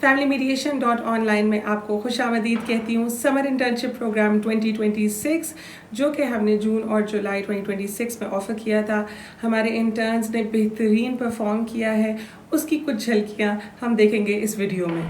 Family mediation dot online में आपको खुशामदीद कहती हूँ। समर इंटर्नशिप प्रोग्राम 2026 जो कि हमने जून और जुलाई 2026 में ऑफ़र किया था, हमारे इंटर्न्स ने बेहतरीन परफॉर्म किया है। उसकी कुछ झलकियाँ हम देखेंगे इस वीडियो में।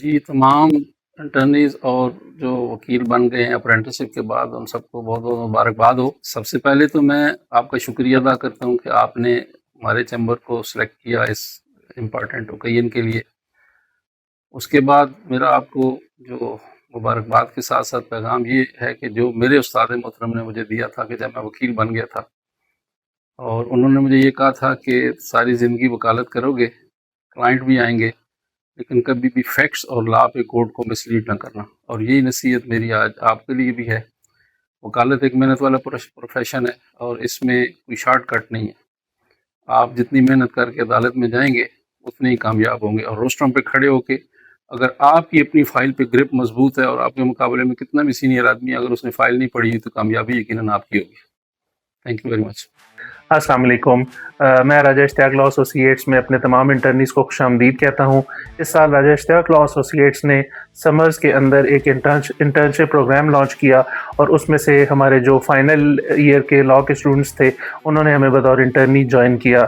जी, तमाम अटर्नीज और जो वकील बन गए हैं अप्रेंटिसशिप के बाद, उन सबको बहुत बहुत मुबारकबाद हो। सबसे पहले तो मैं आपका शुक्रिया अदा करता हूं कि आपने हमारे चैम्बर को सिलेक्ट किया इस इम्पॉर्टेंट ओकेजन के लिए। उसके बाद मेरा आपको जो मुबारकबाद के साथ साथ पैगाम ये है कि जो मेरे उस्ताद मोहतरम ने मुझे दिया था कि जब मैं वकील बन गया था और उन्होंने मुझे ये कहा था कि सारी ज़िंदगी वकालत करोगे, क्लाइंट भी आएंगे, लेकिन कभी भी फैक्ट्स और लॉ पे कोर्ट को मिसलीड ना करना। और यही नसीहत मेरी आज आपके लिए भी है। वकालत एक मेहनत वाला प्रोफेशन है और इसमें कोई शॉर्टकट नहीं है। आप जितनी मेहनत करके अदालत में जाएंगे उतने ही कामयाब होंगे। और रोस्टरों पे खड़े होके अगर आपकी अपनी फ़ाइल पे ग्रिप मजबूत है और आपके मुकाबले में कितना भी सीनियर आदमी अगर उसने फ़ाइल नहीं पढ़ी तो कामयाबी यकीनन आपकी होगी। Thank you very much. अस्सलाम वालेकुम। मैं राजा इश्तियाक लॉ एसोसिएट्स में अपने तमाम इंटर्नीज़ को खुशामदीद कहता हूँ। इस साल राजा इश्तियाक लॉ एसोसिएट्स ने समर्स के अंदर एक इंटर्नशिप प्रोग्राम लॉन्च किया और उसमें से हमारे जो फाइनल ईयर के लॉ के स्टूडेंट्स थे उन्होंने हमें बतौर इंटर्नी ज्वाइन किया।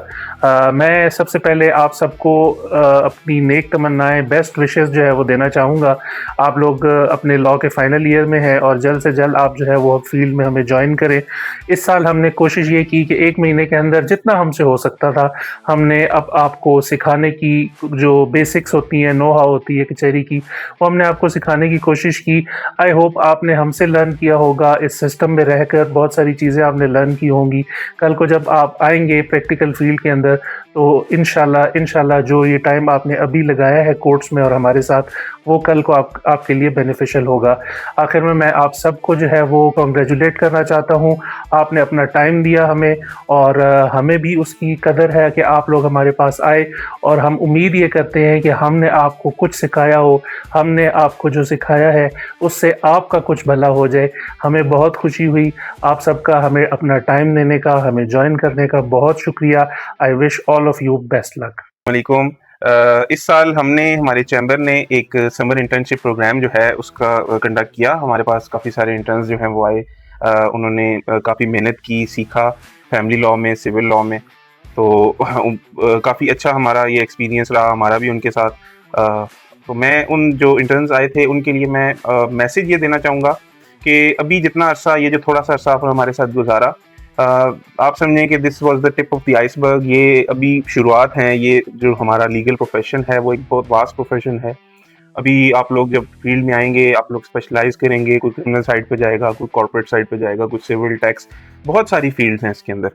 मैं सबसे पहले आप सबको अपनी नेक तमन्नाएं, बेस्ट विशेस जो है वो देना चाहूँगा। आप लोग अपने लॉ के फाइनल ईयर में हैं और जल्द से जल्द आप जो है वो फील्ड में हमें ज्वाइन करें। इस साल हमने कोशिश ये की कि 1 महीने के अंदर जितना हमसे हो सकता था हमने अब आपको सिखाने की जो बेसिक्स होती हैं, नो हाउ होती है कचहरी की, वो हमने आपको सिखाने की कोशिश की। आई होप आपने हमसे लर्न किया होगा। इस सिस्टम में रहकर बहुत सारी चीज़ें आपने लर्न की होंगी। कल को जब आप आएंगे प्रैक्टिकल फील्ड के अंदर तो इंशाल्लाह जो ये टाइम आपने अभी लगाया है कोर्ट्स में और हमारे साथ, वो कल को आपके लिए बेनिफिशियल होगा। आखिर में मैं आप सबको जो है वो कॉन्ग्रेचुलेट करना चाहता हूँ। आपने अपना टाइम दिया हमें और हमें भी उसकी कदर है कि आप लोग हमारे पास आए और हम उम्मीद ये करते हैं कि हमने आपको कुछ सिखाया हो, हमने आपको जो सिखाया है उससे आपका कुछ भला हो जाए। हमें बहुत खुशी हुई आप सबका हमें अपना टाइम देने का, हमें ज्वाइन करने का बहुत शुक्रिया। I wish all of you best luck. वालेकुम। इस साल हमने हमारे चैम्बर ने एक समर इंटर्नशिप प्रोग्राम जो है उसका कंडक्ट किया। हमारे पास काफ़ी सारे इंटर्न्स जो हैं वो आए। उन्होंने काफ़ी मेहनत की, सीखा फैमिली लॉ में, सिविल लॉ में। तो काफ़ी अच्छा हमारा ये एक्सपीरियंस रहा, हमारा भी उनके साथ। तो मैं उन जो इंटर्न्स आए थे उनके लिए मैं मैसेज ये देना चाहूँगा कि अभी जितना अर्सा, ये जो थोड़ा सा अर्सा आपने हमारे साथ गुजारा, आप समझें कि this was the tip of the iceberg. ये अभी शुरुआत है। ये जो हमारा लीगल प्रोफेशन है वो एक बहुत वास्ट प्रोफेशन है। अभी आप लोग जब फील्ड में आएंगे आप लोग स्पेशलाइज करेंगे, कोई क्रिमिनल साइड पे जाएगा, कोई कॉर्पोरेट साइड पे जाएगा, कुछ सिविल टैक्स, बहुत सारी फील्ड्स हैं इसके अंदर।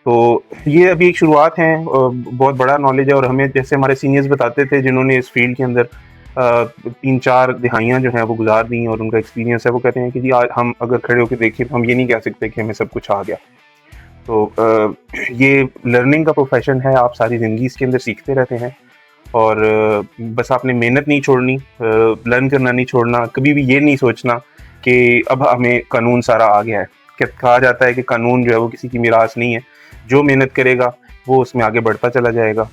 तो ये अभी एक शुरुआत है। बहुत बड़ा नॉलेज है और हमें जैसे हमारे सीनियर्स बताते थे जिन्होंने इस फील्ड के अंदर 3-4 दिहाइयाँ जो हैं वो गुजार दी और उनका एक्सपीरियंस है। वो कहते हैं कि जी आज हम अगर खड़े होकर देखें तो हम ये नहीं कह सकते कि हमें सब कुछ आ गया। तो ये लर्निंग का प्रोफेशन है, आप सारी ज़िंदगी इसके अंदर सीखते रहते हैं और बस आपने मेहनत नहीं छोड़नी, लर्न करना नहीं छोड़ना, कभी भी ये नहीं सोचना कि अब हमें कानून सारा आ गया है। कहा जाता है कि कानून जो है वो किसी की मीरास नहीं है, जो मेहनत करेगा वो उसमें आगे बढ़ता चला जाएगा।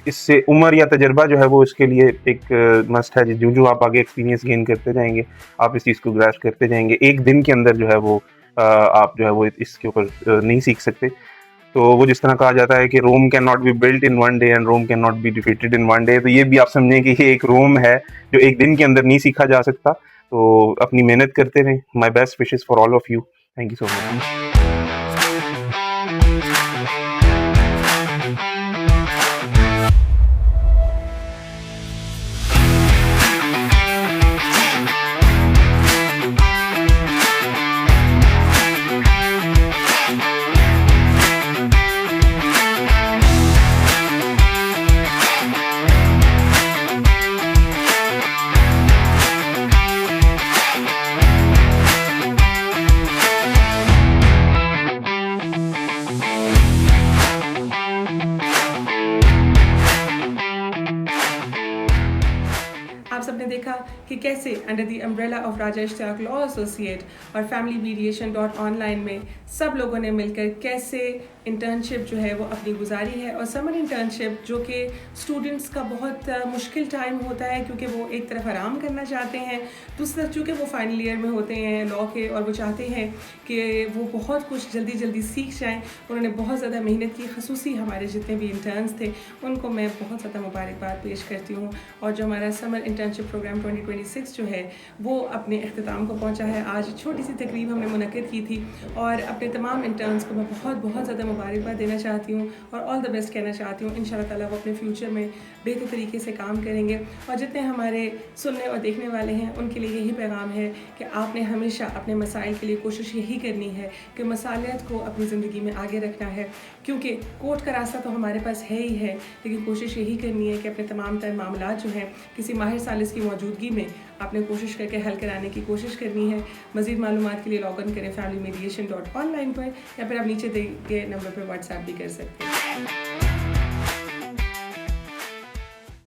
इससे उम्र या तजर्बा जो है वो इसके लिए एक मस्ट है। जो जो आप आगे एक्सपीरियंस गेन करते जाएंगे, आप इस चीज़ को ग्रैस्प करते जाएंगे। एक दिन के अंदर जो है वो आप जो है वो इसके ऊपर नहीं सीख सकते। तो वो जिस तरह कहा जाता है कि Rome can not be built in one day and Rome can not be defeated in one day, तो ये भी आप समझें कि ये एक रोम है जो एक दिन के अंदर नहीं सीखा जा सकता। तो अपनी मेहनत करते रहें। My best wishes for all of you. Thank you so much. आप सबने देखा कि कैसे under the umbrella of Raja Ishtiaq law associate और फैमिली मीडिएशन ऑनलाइन में सब लोगों ने मिलकर कैसे इंटर्नशिप जो है वो अपनी गुजारी है। और समर इंटर्नशिप जो कि स्टूडेंट्स का बहुत मुश्किल टाइम होता है, क्योंकि वो एक तरफ आराम करना चाहते हैं, दूसरी तरफ चूँकि वो फाइनल ईयर में होते हैं लॉ के और वो चाहते हैं कि वो बहुत कुछ जल्दी जल्दी सीख जाएँ। उन्होंने बहुत ज़्यादा मेहनत की। ख़ुसूसी हमारे जितने भी इंटर्न्स थे उनको मैं बहुत ज़्यादा मुबारकबाद पेश करती हूँ। और जो हमारा समर इंटर्नशिप प्रोग्राम 2026 जो है वो अपने अख्तिताम को पहुँचा है। आज छोटी सी तकरीब हमने मुनक्किद की थी और अपने तमाम इंटर्न्स को मैं बहुत ज़्यादा मुबारकबाद देना चाहती हूँ और ऑल द बेस्ट कहना चाहती हूँ। इंशाल्लाह ताला वो अपने फ्यूचर में बेहतर तरीके से काम करेंगे। और जितने हमारे सुनने और देखने वाले हैं उनके लिए यही पैगाम है कि आपने हमेशा अपने मसाइल के लिए कोशिश यही करनी है कि मसालियत को अपनी ज़िंदगी में आगे रखना है, क्योंकि कोर्ट का रास्ता तो हमारे पास है ही है, लेकिन कोशिश यही करनी है कि अपने तमाम तर मामला जो हैं किसी माहिर सालिस की मौजूदगी में आपने कोशिश करके हल कराने की कोशिश करनी है। मज़ीद मालूमात के लिए लॉग इन करें familymediation.online पर, या फिर आप नीचे दिए गए नंबर पर व्हाट्सएप भी कर सकते हैं।